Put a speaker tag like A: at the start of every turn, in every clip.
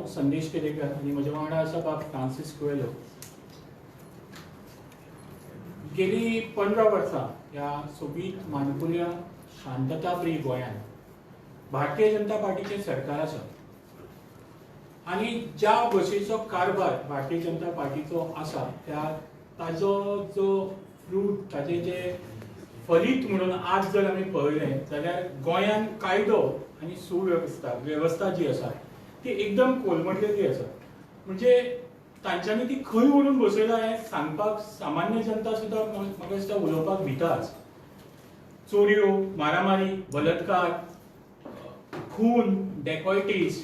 A: संदेश केलेकर आणि म्हज्या वांगडा आसा बाब फ्रांसीस कुएलो. गेली 15 वर्सां ह्या सोबीत मानकुल्या शांतता फ्री गोंयांत भारतीय जनता पार्टीचे सरकार आसा आणि ज्या भशेचो कारभार भारतीय जनता पार्टीचो आसा ताजो जो फ्रूट ताजे जे फलीत म्हणून आज जर आमी पळयलें जाल्यार गोंयांत कायदो आनी सुवेवस्था जी आसा ती एकदम कोलमडलेली आसा. म्हणजे तांच्यांनी ती खंय व्हरून बसयला हें सांगपाक सामान्य जनता सुद्दां म्हाका दिसता उलोवपाक भिताच. चोरयो, मारामारी, बलात्कार, खून, डेकॉयटीज,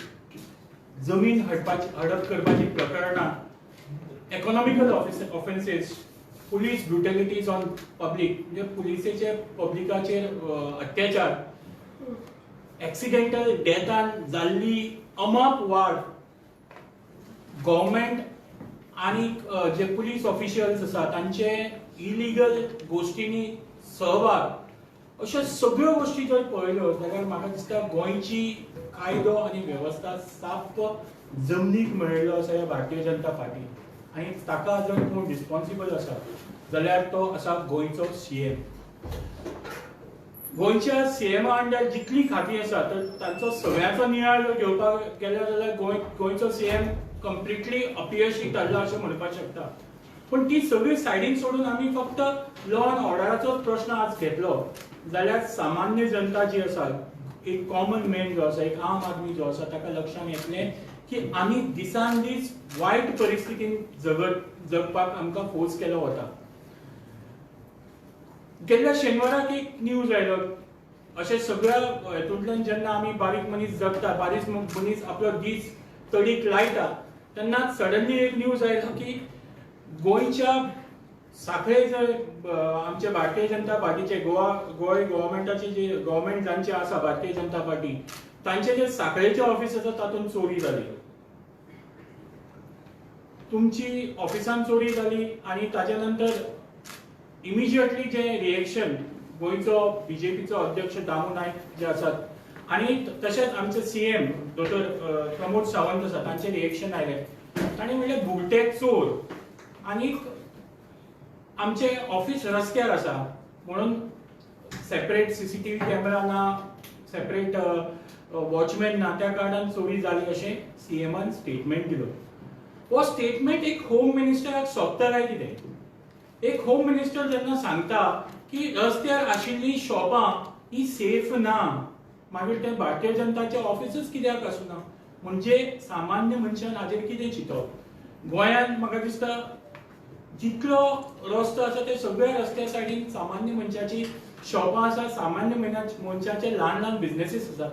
A: जमीन हडप करपाची प्रकरणां, economical offences, police brutalities on public म्हणजे पुलिसेचे पब्लिकाचेर अत्याचार, एक्सिडेंटल डेथान जाल्ली अमाप वाड, गव्हर्मेंट आणि जे पुलीस ऑफिशियल्स आसा तांचे इलिगल गोष्टींनी सहभाग, अश्यो सगळ्यो गोष्टी जर पळयल्यो जाल्यार म्हाका दिसता गोंयची कायदो आनी वेवस्था साप जमनीक मेळिल्लो आसा ह्या भारतीय जनता पार्टीन. आनी ताका जर कोण रिस्पॉन्सिबल आसा जाल्यार तो आसा गोंयचो सीएम. गोंयच्या सीएमा अंडर जितली खाती आसा तर तांचो सगळ्यांचो नियाळ घेवपाक गेलो जाल्यार गोंयचो सीएम कंप्लिटली अपयशी थारला अशें म्हणपाक शकता. पण ती सगळी सायडीन सोडून आमी फक्त लॉ अँड ऑर्डराचोच प्रश्न आज घेतलो जाल्यार सामान्य जनता जी आसा, एक कॉमन मॅन जो आसा, एक आम आदमी जो आसा ताका लक्षांत येतलें की आमी दिसान दीस वायट परिस्थितीन जगपाक आमकां फोर्स केलो वता. गेल्ल्या शेनवाराक एक न्यूज आयलो, अशें सगळ्या हेतूंतल्यान जेन्ना आमी बारीक मनीस जगता, बारीक मनीस आपलो दीस तडीक लायता तेन्ना सडनली एक न्यूज आयलो की गोंयच्या साखळे जे आमचे भारतीय जनता पार्टीचे गोंय गव्हर्मेंटाचे जे गव्हर्मेंट जांचे आसा भारतीय जनता पार्टी तांचे जे साखळेचे ऑफिस आसा तातूंत चोरी जाली. तुमची ऑफिसान चोरी जाली आणि ताच्या नंतर इमिजिएटली जे रिएक्शन गोंयचो बीजेपीचो अध्यक्ष दामू नायक जे आसात आणि तशेंच आमचे सीएम डॉक्टर प्रमोद सावंत आसा तांचे रिएक्शन आयले. तांणी म्हणलें बुलटे चोर आणि आमचे ऑफिस रस्त्यार आसा म्हणून सेपरेट सीसीटीव्ही कॅमेरा ना, सेपरेट वॉचमॅन ना, त्या कारणान चोरी जाली अशें सीएमान स्टेटमेंट दिलो. हो स्टेटमेंट एक होम मिनिस्टराक सोंपता काय कितें? एक होम मिनिस्टर जेन्ना सांगता की रस्त्यार आशिल्लीं शॉपां ही सेफ ना, मागीर तें भारतीय जनताचे ऑफिसच कित्याक आसना? म्हणजे सामान्य मनशान हाजेर कितें चिंतप? गोंयांत म्हाका दिसता जितलो रस्तो आसा ते सगळ्या रस्त्या सायडीन सामान्य मनशाची शॉपां आसा, सामान्य मनशाचे ल्हान ल्हान बिझनेसीस आसा.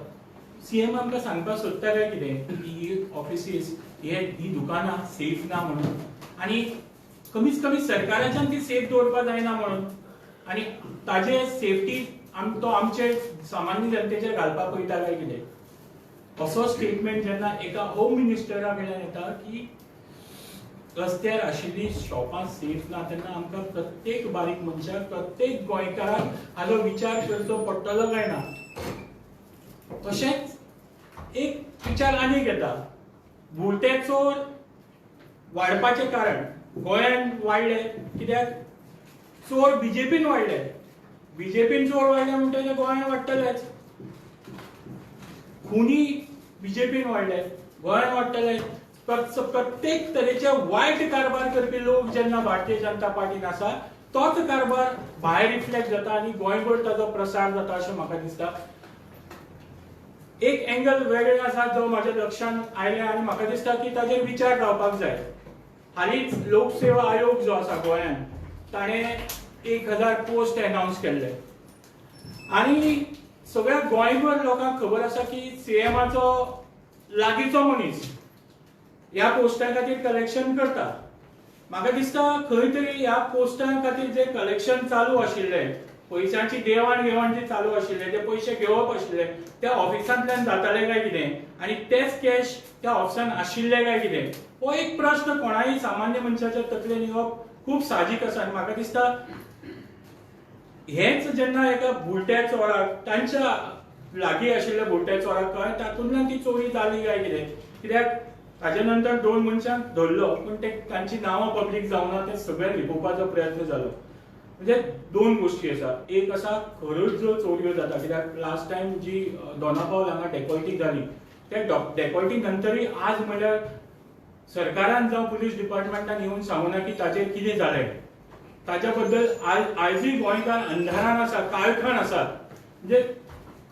A: सीएम आमकां सांगपाक सोदता काय कितें ही ऑफिसीस ही दुकानां सेफ ना म्हणून, आणि कमीत कमी सरकाराच्यान ती सेफ दवरपाक जायना म्हणून, आणि ताजे सेफ्टी तो आमचे सामान्य जनतेचेर घालपाक पळयता काय कितें? असो स्टेटमेंट जेन्ना एका होम मिनिस्टरा कडल्यान येता की रस्त्यार आशिल्लीं शॉपां सेफ ना, तेन्ना आमकां प्रत्येक बारीक मनशाक, प्रत्येक गोंयकाराक हाजो विचार करचो पडटलो काय ना? तशेंच एक विचार आनीक येता, बुलटे चोर वाडपाचें कारण गोंयांत वाडले कित्याक? चोर बीजेपीन वाडले. बीजेपीन चोर वाडले म्हणटकीर गोंयांत वाडटलेच. खुनी बीजेपीन वाडले, गोंयांत वाडटले. प्रत्येक तरेचे वायट कारभार करपी लोक जेन्ना भारतीय जनता पार्टीन आसा तोच कारभार भायर रिफ्लेक्ट जाता आणि गोंयभर ताचो प्रसार जाता अशें म्हाका दिसता. एक एंगल वेगळे आसा जो म्हाज्या लक्षांत आयले आणि म्हाका दिसता की ताजेर विचार जावपाक जाय. हालींच लोकसेवा आयोग जो आसा गोंयांत ताणें 1000 पोस्ट अनाउन्स केल्ले आणि सगळ्या गोंयभर लोकांक खबर आसा की सीएमाचो लागींचो मनीस ह्या पोस्टां खातीर कलेक्शन करता. म्हाका दिसता खंय तरी ह्या पोस्टां खातीर जे कलेक्शन चालू आशिल्लें, पयशांची देवाण घेवाण जी चालू आशिल्लें, ते पयशे घेवप आशिल्ले त्या ऑफिसांतल्यान जाताले काय कितें आणि तेच कॅश त्या ऑफिसान आशिल्ले काय कितें, हो एक प्रश्न कोणाय सामान्य मनशाच्या तकलेन येवप खूब साहजीक आसा. आनी म्हाका दिसता हेच जेन्ना एका बुलट्या चोराक तांच्या लागीं आशिल्ल्या बुलट्या चोराक कळ्ळें तातूंतल्यान ती चोरी जाली काय कितें, कित्याक ताजे नंतर 2 मनशांक धरलो पण तांची नांवां पब्लीक जावना ते सगळ्यांक लिपोवपाचो प्रयत्न जालो. म्हणजे 2 गोष्टी आसा. एक आसा खऱ्योच ज्यो चोरयो जाता कित्याक लास्ट टायम जी दोनापावल हांगा डेकॉल्टी जाली त्या डेकॉल्टी नंतरय आज म्हणल्यार सरकारान जावं पुलीस डिपार्टमेंटान येवन सांगूना की ताजेर कितें जालें. ताच्या बद्दल आयजूय गोंयकार अंधारान आसा, काळखाण आसा. म्हणजे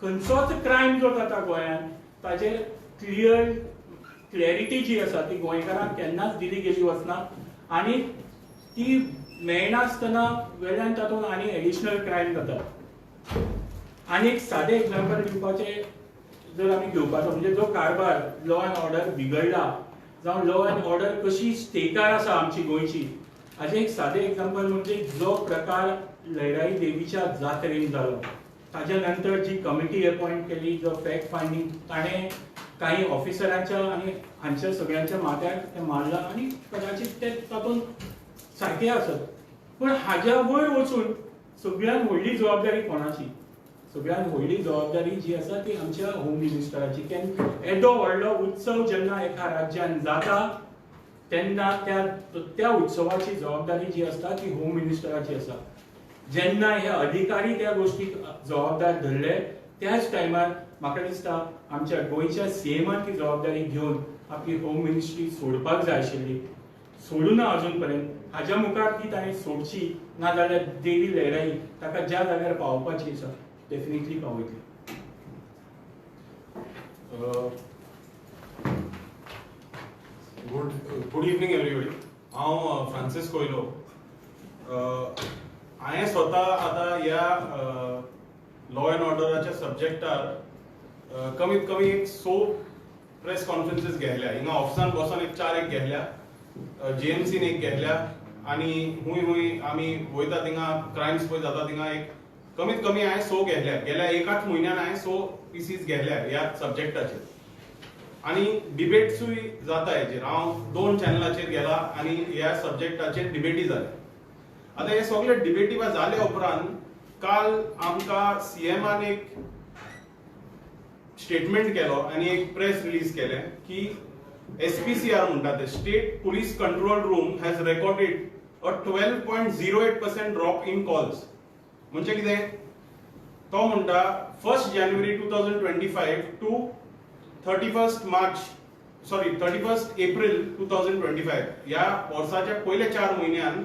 A: खंयचोच क्रायम जो जाता गोंयांत ताजेर क्लॅरिटी जी आसा ती गोंयकारांक केन्नाच दिली गेली वचना आनी ती मेळनासतना वेल्यान तातूंत आनी एडिशनल क्रायम जाता. आनी एक सादें एग्जांपल दिवपाचें जर आमी घेवपाचो म्हणजे जो कारभार लॉ अँड ऑर्डर बिगडला जावं लॉ अँड ऑर्डर कशी स्टेकार आसा आमची गोंयची हाजें एक सादें एग्जांपल म्हणजे जो प्रकार लयराई देवीच्या जात्रेन जालो. ताच्या नंतर जी कमिटी अपॉइंट केली जो फॅक्ट फायंडींग ताणें काही ऑफिसरांच्या आनी हांच्या सगळ्यांच्या माथ्यार ते मारला आनी कदाचित ते तातूंत सारके आसत. पण हाज्या वयर वचून सगळ्यान व्हडली जबाबदारी कोणाची? सगळ्यान व्हडली जबाबदारी जी आसा ती आमच्या होम मिनिस्टराची. येदो व्हडलो उत्सव जेन्ना एका राज्यान जाता तेन्ना त्या उत्सवाची जबाबदारी जी आसता ती होम मिनिस्टराची आसा. जेन्ना हे अधिकारी त्या गोष्टीक जबाबदार धरले त्याच टायमार म्हाका दिसता आमच्या गोंयच्या सीएमान ती जबाबदारी घेवन आपली होम मिनिस्ट्री सोडपाक जाय आशिल्ली. सोडूना अजून पर्यंत. हाज्या मुखार ती ताणें सोडची नाजाल्यार देवी लयराई ताका ज्या जाग्यार पावोवपाची आसा डेफिनेटली पावयतली.
B: Good evening everybody. हांव फ्रांसीस कोयलो. हांवें स्वता आतां ह्या लॉ अँड ऑर्डराच्या सब्जेक्टार कमीत कमी एक 6 प्रेस कॉन्फरन्सीस घेतल्या. हिंगा ऑफिसान बसून एक 4 घेतल्या, जीएमसीन एक घेतल्या आनी हुंय आमी वयता थिंगा क्रायम्स पळय जाता थिंगा एक कमीत कमी हांवें 6 घेतल्या. गेल्या 1-8 म्हयन्यान हांवें 6 पीसीस घेतल्या ह्या सब्जेक्टाचेर आनी डिबेट्सूय जाता हेचेर. हांव 2 चॅनलाचेर गेला आनी ह्या सब्जेक्टाचेर डिबेटी जाल्या. आतां हे सगळे डिबेटी जाले उपरांत काल आमकां सीएमान एक स्टेटमेंट केलो आनी एक प्रेस रिलीज केलें की SPCR म्हणटा ते state police control room has recorded a 12.08% drop in calls. म्हणजे कितें तो म्हणटा 1 जानेवारी 2025 टू 31 एप्रिल 2025 ह्या वर्साच्या पयल्या 4 म्हयन्यान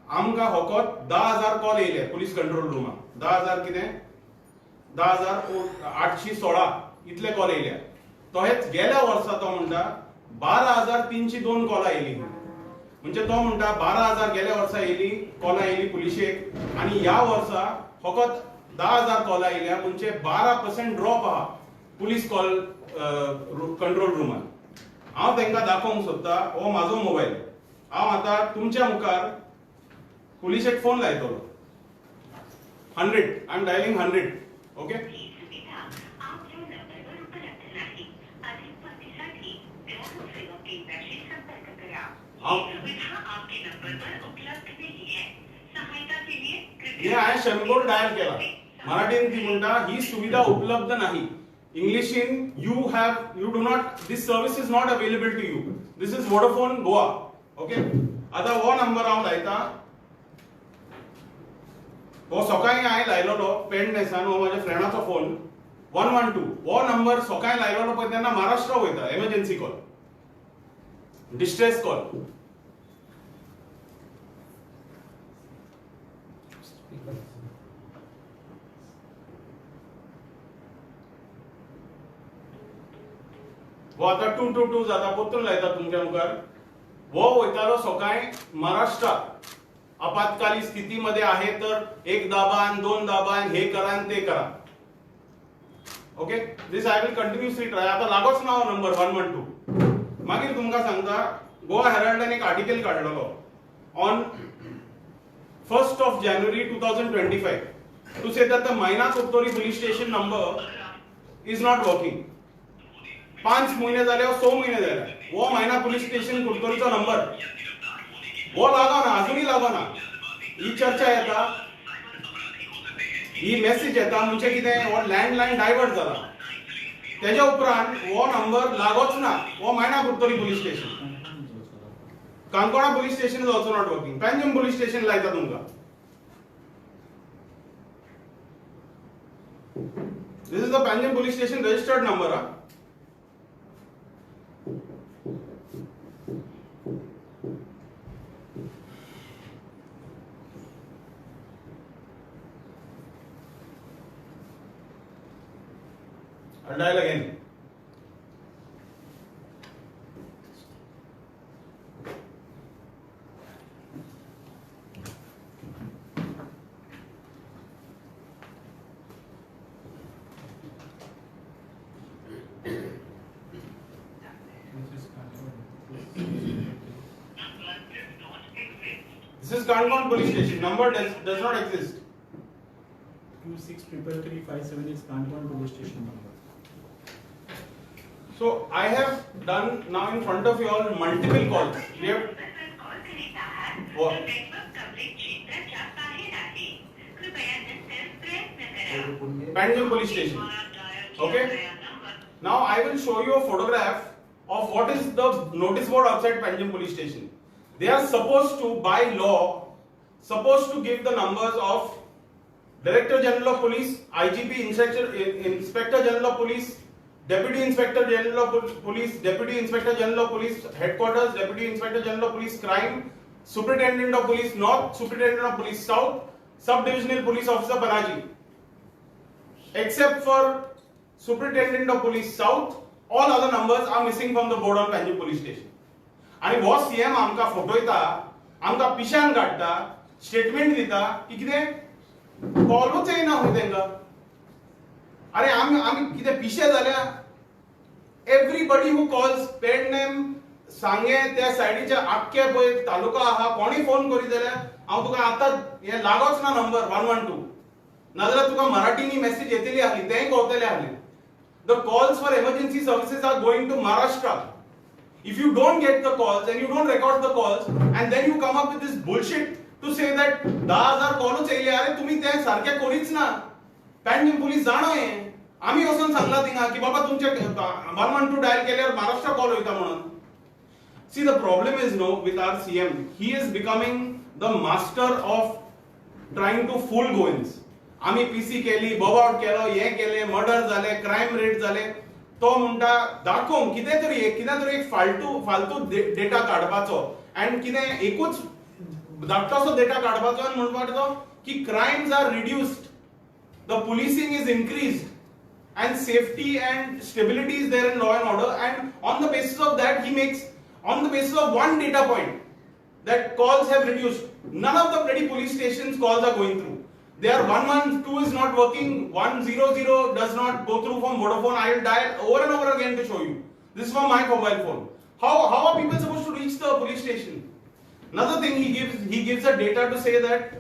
B: आमकां फकत 10,000 कॉल येयले पुलीस कंट्रोल रूमाक. 10,000 कितें 10,816 इतले कॉल येयले. तशेंच गेल्या वर्सा तो म्हणटा 12,302 कॉलां येयली. म्हणजे तो म्हणटा 12,000 गेल्या वर्सा येयली कॉलां येयली पुलिशेक आनी ह्या वर्सा फकत 10,000 कॉलां येयल्या. म्हणजे 12% ड्रॉप आहा पुलीस कॉल कंट्रोल रूमान. हांव तांकां दाखोवंक सोदता हो म्हाजो मोबायल. हांव आतां तुमच्या मुखार पुलिशेक फोन लायतलो. 100 आय एम डायलिंग 100. ओके. हे हांवें 100 डायल केला. मराठीन ती म्हणटा ही सुविधा उपलब्ध नाही. इंग्लिशीन you do not this service is not available to you. This is Vodafone Goa. Okay. आता हो नंबर हांव लायता. हो सकाळी हांवें लायलोलो पेडणेसान. हो म्हाज्या फ्रेंडाचो फोन 112. हो नंबर सकाळी लायलोलो पळय तेन्ना महाराष्ट्रा वयता एमर्जन्सी कॉल, डिस्ट्रेस कॉल. वो आता 222 जाता परतून लायता तुमच्या मुखार. वो वयतालो सकाळी महाराष्ट्रा आपातकालीन स्थितीमध्ये आहे तर 1 दाबान 2 दाबान हे करा ते करा. Okay. This I will continuously try. आता लागोच ना हो नंबर 112. मागीर तुमकां सांगता गोवा हेराल्डान एक आर्टिकल काडलेलो ऑन 1 जानेवारी 2025 to say that the Maina Curtorim police station number is not working. 5 महिने जाले 6 महिने जाले वो मायना पुलिस स्टेशन कुडतोरीचो नंबर वो लागना, अजूनही लागना. ही चर्चा येता, ही मेसेज येता म्हणजे कितें हो लँडलायन डायवर्ट जाला. त्याच्या उपरांत वो नंबर लागोच ना, वो मायना कुर्तोरी पोलीस स्टेशन, काणकोणा police station is also not working, Panjim police station लायता तुमकां. This is the Panjim police station registered number. I'll dial again. This is Kangon police station. Number does not exist.
A: 263357 is Kangon police station number.
B: So I have done now in front of you all multiple calls. We have what? Panjim police station. Okay. Now I will show you a photograph of what is the notice board outside Panjim police station. They are supposed to, by law, supposed to give the numbers of Director General of Police, IGP, Inspector General of Police, Deputy Inspector General of Police, Deputy Inspector General of Police, Headquarters, Deputy Inspector General of Police, Crime, Superintendent of Police North, Superintendent of Police South, Sub-Divisional Police Officer Panaji. Except for Superintendent of Police South, all other numbers are missing from the board on Panjim Police Station. आणि वो CM आमका फोटोयता, आमका पिशान काढता, statement दिता की कितें कॉलूच येना हूं तेंका. अरे आमी कितें पिशे जाल्या. एवरीबडी हू कॉल्स पेड नेम सांगे त्या सायडीच्या आख्खे पळय तालुका आहा, कोणी फोन करी जाल्यार हांव तुका आतां हे लागोच ना नंबर 112. नाजाल्यार तुका मराठीनी मेसेज येतली आहली, तेंय कळतले आहले. The calls for emergency services are going to Maharashtra. If you don't get the calls and you don't record the calls and then you come up with this bullshit to say that 10,000 कॉलच येयले, अरे तुम्ही ते सारखे कोणीच ना. Panjim police जाणो हे आम्ही वचून सांगला तिंगा की बाबा तुमचे 112 डायल केल्यावर महाराष्ट्र कॉल होता म्हणून. See, the problem is no with our CM. He is becoming the master of trying to fool goins. आम्ही पीसी केली, बॉबआउट केलो, हे केले, मर्डर झाले, क्राइम रेट झाले. तो म्हणटा दाखोवंक कितें तरी एक फालतू डेटा काडपाचो एंड कितें एकूच धाकटोसो डेटा काडपाचो आनी म्हणपाचो की crimes are reduced, the policing is increased and safety and stability is there in law and order, and on the basis of that he makes, on the basis of one data point, that calls have reduced. None of the bloody police stations calls are going through. Their 112 is not working, 100 does not go through from Vodafone. I will dial over and over again to show you. This is from my mobile phone. How are people supposed to reach the police station? Another thing he gives a data to say that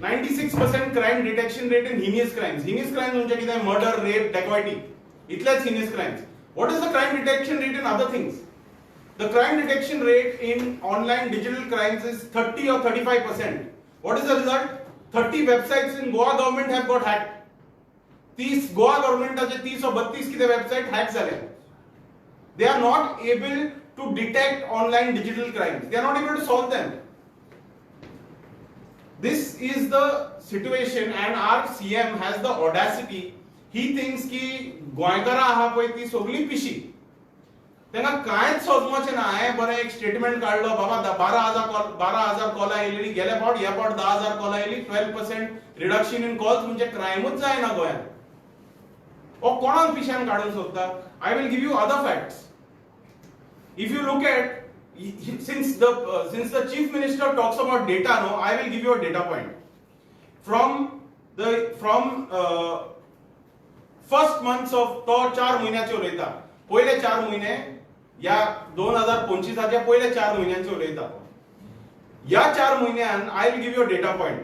B: 96% crime detection rate in heinous crimes. Heinous crimes म्हणजे किती? Murder, rape, dacoity. इतलेच heinous crimes. What is the crime detection rate in other things? The crime detection rate in online digital crimes is 30 or 35%. What is the result? 30 websites in Goa government have got hacked. 30 Goa government चे 30 or 32 किती website hack झाले. They are not able to detect online digital crimes. They are not able to solve them. This is the situation, and our CM has the audacity. He thinks की गोंयकारां आहा पळय ती सगळी पिशी. त्यांना कांयच सोजमोचें ना. हांवें बरें एक स्टेटमेंट काडलो, बाबा 12,000 कॉल आयलेली, गेल्या फावट ह्या फावट 10,000 call oily, 12% reduction in calls म्हणजे क्रायमूच जायना गोंयांत. हो कोणाक पिशान काडून सोदता? I will give you other facts. If you look at, since the chief minister talks about data, no, I will give you a data point. From first months of तो 4 महिन्याचे उलयता. पहिले 4 महिने या 2025 च्या पहिले 4 महिन्यांचे उलयता. या 4 महिन्यान I will give you a data point.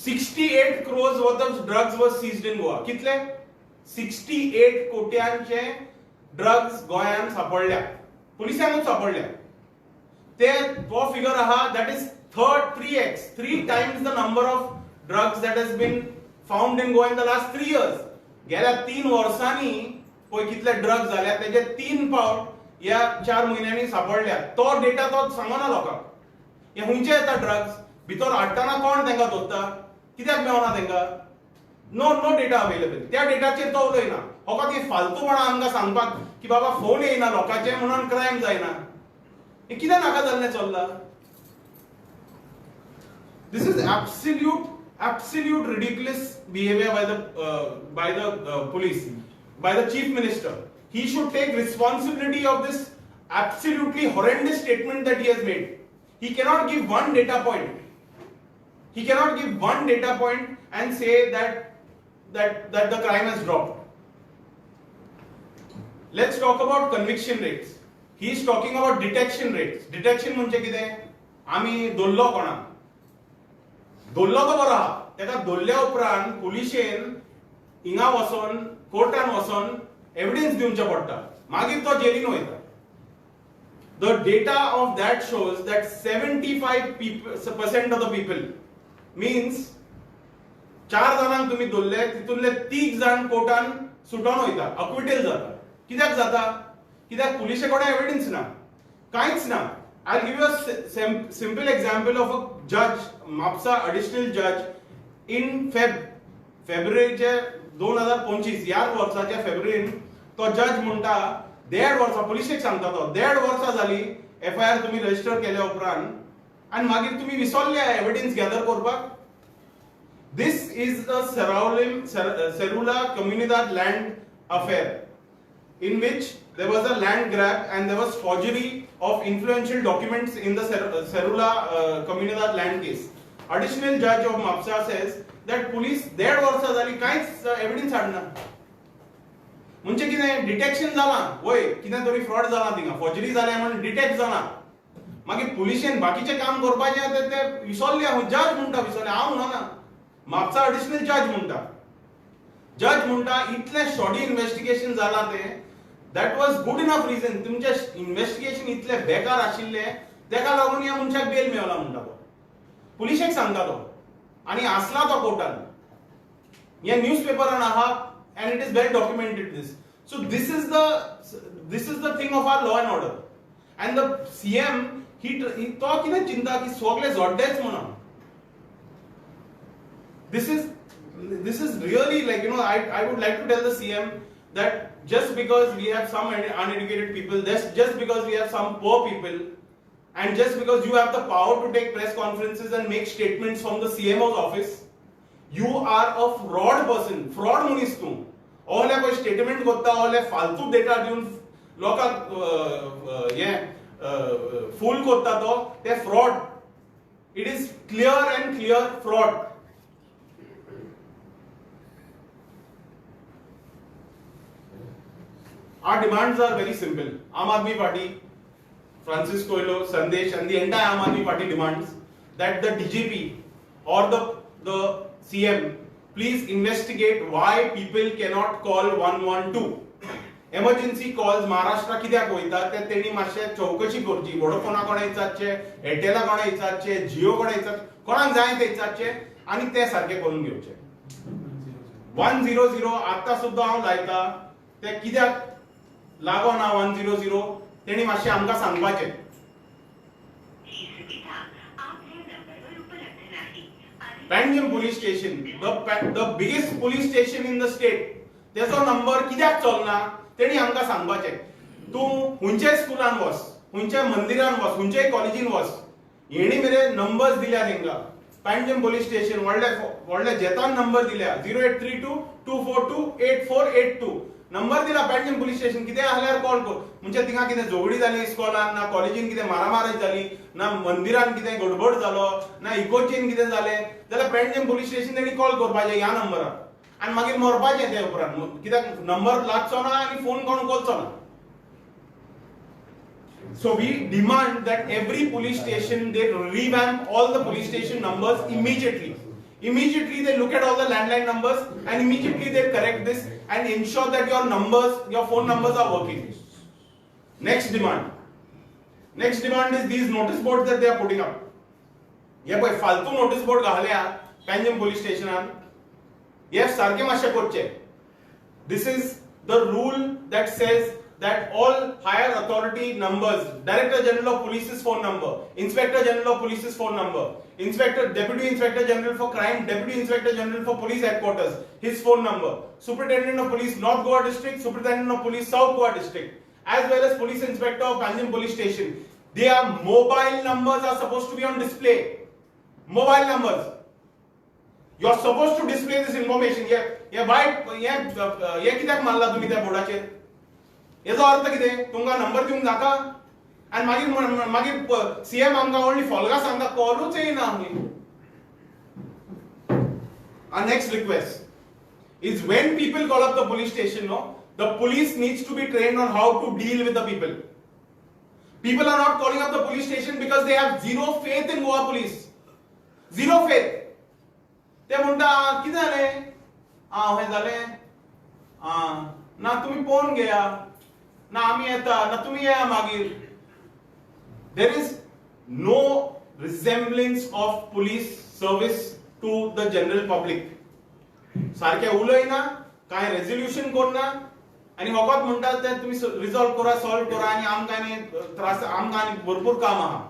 B: 68 crores worth of drugs was seized in Goa. कितले? 68 कोट्यांचे ड्रग्स गोंयांत सापडल्या. पुलिसांनूच सापडल्या. तो फिगर आहा, that is 3 times the number of drugs that has been found in Goa in the last 3 years. गेल्या 3 वर्सांनी पळय कितले ड्रग्स जाल्या तेजे 3 पावट ह्या 4 म्हयन्यांनी सापडल्या. तो डेटा तो सांगना लोकांक. हे हुंयचे येता ड्रग्स भितर हाडटना कोण तांकां धरता, कित्याक मेळना तांकां? No data available. त्या डेटाचेर तो उलयना. फकत ही फालतूपणां आमकां सांगपाक की बाबा फोन येयना लोकांचे म्हणून क्रायम जायना. हे कित्याक नाका जाल्लें चल्लां? This is absolute ridiculous behavior by the police, by the chief minister. He should take responsibility of this absolutely horrendous statement that he has made. He cannot give one data point. He cannot give one data point and say that the crime has dropped. Let's talk about conviction rates. He is talking about detection rates. Detection म्हणजे कितें? आमी दोल्लो कोणाक? दोल्लो तो बरो आहा. तेका दोल्ल्या उपरांत पुलिशेन हिंगा वचोन कोर्टान वचोन एविडन्स दिवचे पडटा. मागीर तो जेलीन वयता. The data of that shows that 75% of the people means 4 जाणांक तुम्ही दोल्ले तितूंतले 3 जाण कोर्टान सुटोन वयता, अक्विटल जाता. कित्याक जाता? कित्याक पुलिशे कडेन एविडन्स ना, कांयच ना. I'll give you a simple example of a judge, Mapusa additional judge in फेब्रुवारीचे 2025 ह्या वर्साच्या फेब्रुवारीन तो जज म्हणटा 1.5 वर्सां पुलिशेक सांगता तो 1.5 वर्सां जाली FIR तुम्ही रजिस्टर केल्या उपरांत आनी मागीर तुम्ही विसरले एविडन्स गॅदर करपाक. This is the Cerula Comunidad land affair in which there was a land grab and there was forgery of influential documents in the Cerula Comunidad land case. Additional judge of Mapsa says that police 1.5 वर्सां जाली कांयच evidence हाडना. म्हणजे कितें detection जालां, वय कितें तरी fraud जाला थिंगा, फॉर्जरी जाल्या म्हणून डिटेक्ट जालां. मागीर पुलिशेन बाकीचें काम करपाचें ते विसरले. जज म्हणटा विसरले, हांव म्हणना. म्हापसा एडिशनल जज म्हणटा इतलें शॉर्टी इन्व्हेस्टिगेशन जालां तें that was good enough reason. तुमचे इन्व्हेस्टिगेशन इतले बेकार आशिल्ले तेका लागून ह्या मनशाक बेल मेळना म्हणटा तो. पुलिशेक सांगता तो आनी आसला तो कोर्टान. हे न्यूजपेपरान आहा and it is well documented this. So this is the thing of our law and order. And the CM he तो कितें चिंता की सगळे जोड्डेच म्हणून. This is really like, you know, I would like to tell the CM that just because we have some uneducated people, just because we have some poor people, and just because you have the power to take press conferences and make statements from the CMO's office, you are a fraud person. Fraud munis tu. All कोई statement करता, all फालतू data दिवन लोकांक fool करता तो ते fraud. It is clear fraud. Our demands are very simple. Aam Aadmi Party, Francis Coelho, Sandesh, and the entire Aam Aadmi Party demands that the DGP or the CM please investigate why people cannot call 112. Emergency calls Maharashtra कित्याक वयता ते तेणी मातशें चौकशी करची. वोडाफोना कोणे विचारचे, एअरटेला कोणे विचारचे, जिओ कोणे विचारचे, कोणाक जाय ते विचारचे आनी ते सारखे करून घेवचे. 100 आतां सुद्दां हांव लायता ते कित्याक लागोना 100 तेणी मातशें आमकां सांगपाचें. Panjim police station, the biggest police station in the state, तेचो नंबर कित्याक चलना तेणी आमकां सांगपाचें. तूं खंयच्याय स्कुलान वच, खंयच्याय मंदिरान वच, खंयच्याय कॉलेजीन वच, हेणी मेरेन नंबर्स दिल्या तेंकां. पॅन्जिम police station व्हडले जेतान नंबर दिल्या 0832 242 8482 नंबर दिला पॅन्जिम police station. कितें आसल्यार कॉल कर. म्हणजे थिंगा कितें झगडी जाली इस्कॉलान, ना कॉलेजीन कितें मारामारी जाली, ना मंदिरान कितें गडबड जालो, ना इकोचेन कितें जालें जाल्यार पॅन्जिम police station तेणी कॉल करपाचें ह्या नंबरार आनी मागीर मरपाचें ते उपरांत. कित्याक नंबर लागचो ना आनी फोन कोण करचो ना. So we demand that every police station they revamp all the police station numbers immediately. Immediately they look at all the landline numbers and immediately they correct this and ensure that your phone numbers are working. Next demand is these notice boards that they are putting up. ये पळय फालतू notice board घाल्या Panjim police stationan. ये सारखे मातशे करचे. This is the rule that says that all higher authority numbers, Director General of Police's phone number, Inspector General of Police's phone number, Deputy Inspector General for Crime, Deputy Inspector General for Police Headquarters, his phone number, Superintendent of Police North Goa District, Superintendent of Police South Goa District, as well as Police Inspector of Panjim Police Station. Their mobile numbers are supposed to be on display. Mobile numbers. You are supposed to display this information. ये कित्याक मारला तुम्ही त्या बोर्डाचेर? याचो अर्थ कितें? तुमकां number दिवंक नाका आनी मागीर सीएम आमकां ओन्ली फॉलगा सांगता कॉलूच येयना आमी. Our next request is when people call up the police station, the police needs to be trained on how to deal with the people. People are not calling up the police station because they have zero faith in Goa police. Zero faith. ते म्हणटा कितें जालें? हें जालें. ना तुम्ही पोवन घेया. ना आमी येता. ना तुम्ही येया मागीर. There is no resemblance of police service to the general public. सारखे उलयना, काय रेझोल्यूशन करना आणि वखद म्हणटात ते तुम्ही रिझॉल्व करा, सॉल्व करा आणि आमकां आनी भरपूर काम आहा.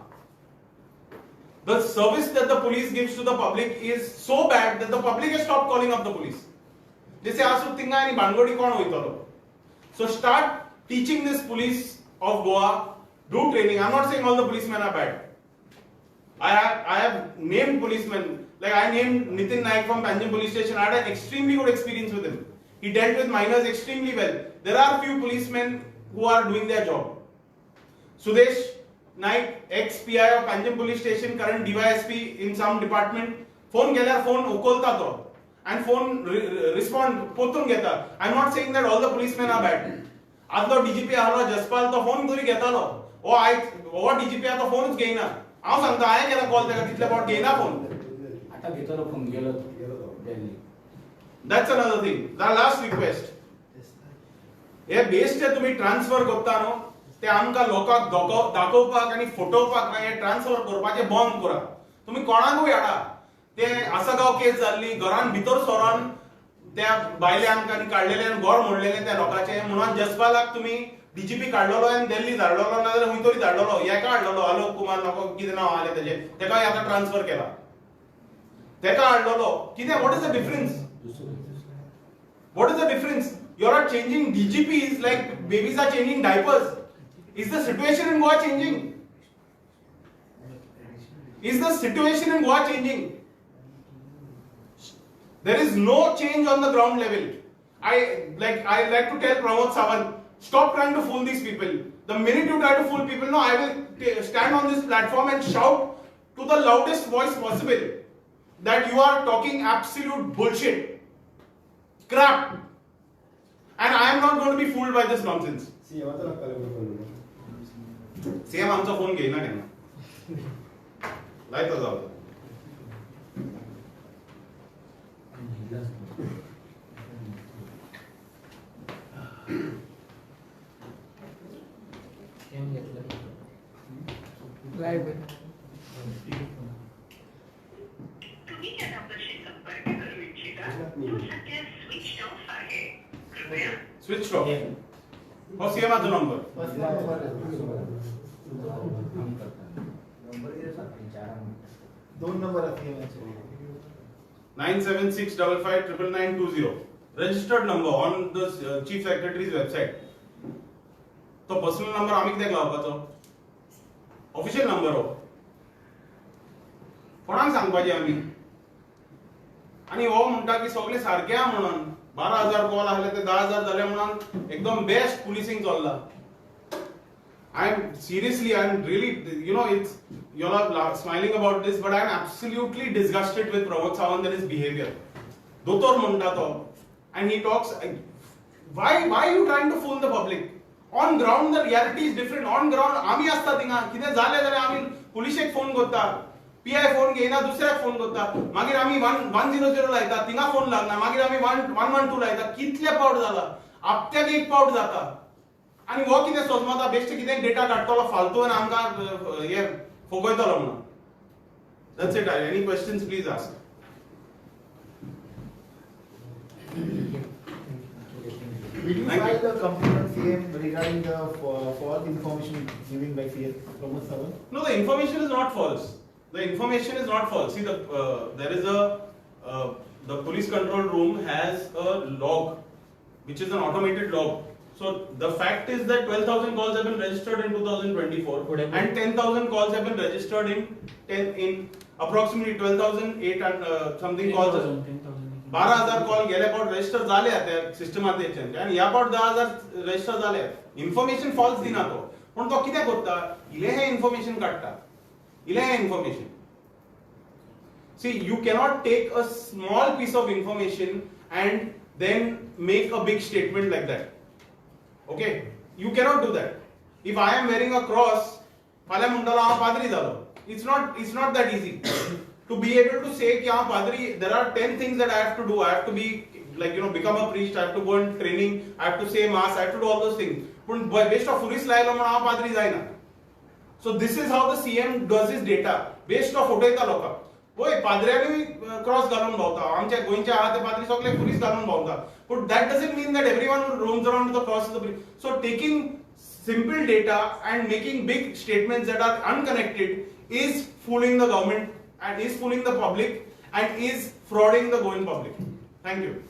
B: The service that the police gives to the public is so bad that the public has stopped calling up the police. They say आसू थिंगा आनी भानगडी कोण वयतलो. So start teaching this police of Goa, do training. I'm not saying all the policemen are bad. I have named policemen, like I named Nitin Naik from Panjim Police Station. I had an extremely good experience with him. He dealt with minors extremely well. There are few policemen who are doing their job. Sudesh Naik, ex-PI of Panjim Police Station, current DYSP in some department. Phone केल्यार phone उखलता तो and phone respond पोतून घेता. I'm not saying that all the policemen are bad. आदलो DGP आलो जसपाल तो phone तरी घेतालो. ओ DGP तो phoneच घेयना. हांव सांगता हांवें केला कॉल तेका तितले फावट घेयना फोन.
C: आता घेतलो फोन गेलो Delhi.
B: That's another thing. The last request. हे बेस्ट तुम्ही ट्रान्सफर करता न्हू ते आमकां लोकांक दाखोवपाक आनी फोटोवपाक हे ट्रान्सफर करपाचे बंद करा. तुम्ही कोणाकूय हाडा. ते आसागांव केस जाल्ली घरान भितर सरोन त्या बायल्यांक आनी काडलेल्यान घर मोडलेले त्या लोकांचे म्हणून जसपालाक तुम्ही डीजीपी काडलेलो आनी दिल्ली धाडलेलो नाजाल्यार खंय तरी धाडलेलो. हेका हाडलेलो आलोक कुमार नको कितें नांव आले तेजे तेका आतां ट्रान्सफर केला. तेका हाडलेलो कितें what is the difference? What is the difference? You are changing DGPs like babies are changing diapers. Is the situation in Goa changing? Is the situation in Goa changing? There is no change on the ground level. I like to tell Pramod Sawant, stop trying to fool these people. The minute you try to fool people, no, I will stand on this platform and shout to the loudest voice possible that you are talking absolute bullshit. Crap, and I am not going to be fooled by this nonsense. CM आमचा phone घेईना केन्ना. लायता जाऊ.
D: तुम्ही त्या नंबरशी संपर्क करू इच्छिता तो सध्या स्विच ऑफ आहे. कृपया
B: स्विच ऑफ. हो CM आजो नंबर.
E: दोन नंबर आहेत
B: 9765599920. Registered number on the Chief Secretary's website. तो पर्सनल नंबर आम्ही कित्याक लावपाचो? ऑफिशियल नंबर हो. कोणाक सांगपाचें आमी? आणि हो म्हणटा की सगळे सारखे आहा म्हणून 12,000 कॉल आले ते 10,000 झाले म्हणून एकदम बेस्ट पुलिसिंग चल्ला. I'm really, you're all smiling about this, but I'm absolutely disgusted with Pramod Sawant and his behavior. Dotor म्हणटा तो, and he talks, why are you trying to fool the public? On ground the reality is different. On ground आम्ही असता थिंगा कितें जालें जाल्यार आम्ही पुलिशेक phone करता. PI फोन घेयना दुसऱ्याक फोन करता. मागीर आमी 100 लायता थिंगा फोन लागना. मागीर आमी 112 लायता. कितले पावट जाला? हप्त्याक एक पावट जाता. आणि वो कितें सोजमता बेश्टे कितें डेटा काडटलो फालतू आनी आमकां हे फोगयतलो म्हणून. That's it. Any questions please ask.
E: Did you
B: Thank you.
E: file the complaint on CM regarding the false information given by CM Pramod Sawant?
B: No, the information is not false. The information is not false. See, there is the police control room has a log, which is an automated log. So the fact is that 12,000 calls have been registered in 2024,
A: Would have
B: and 10,000 calls have been registered in approximately 12,008 and something calls. 12,000 call गेल्या पावट register झाले त्या सिस्टमात तेंच्यान आणि ह्या पावट 10,000 register झाले. Information false दिना तो, पण तो कितें करता, इले हे इन्फॉर्मेशन काडटा, इले हे information. See, you cannot take a small piece of information and then make a big statement like that. Okay, you cannot do that. If I am wearing a cross, फाल्यां म्हणटलो हांव पाद्री जालो. It's not that easy. To be able to say कि हाँ padri, there are 10 things that I have to do. I have to be like become a priest. I have to go in training. I have to say mass. I have to do all those things. But based off furis लायलो म्हणून हाँ padri जायना. So this is how the CM does his data. Based off उठयता लोकांक. होय पाद्र्यांनी cross घालून भोंवता. आमच्या गोंयचे आहा ते पाद्री सगळे furis घालून भोंवता. But that doesn't mean that everyone who roams around with the cross is a priest. So taking simple data and making big statements that are unconnected is fooling the government and is fooling the public and is frauding the Goan public. Thank you.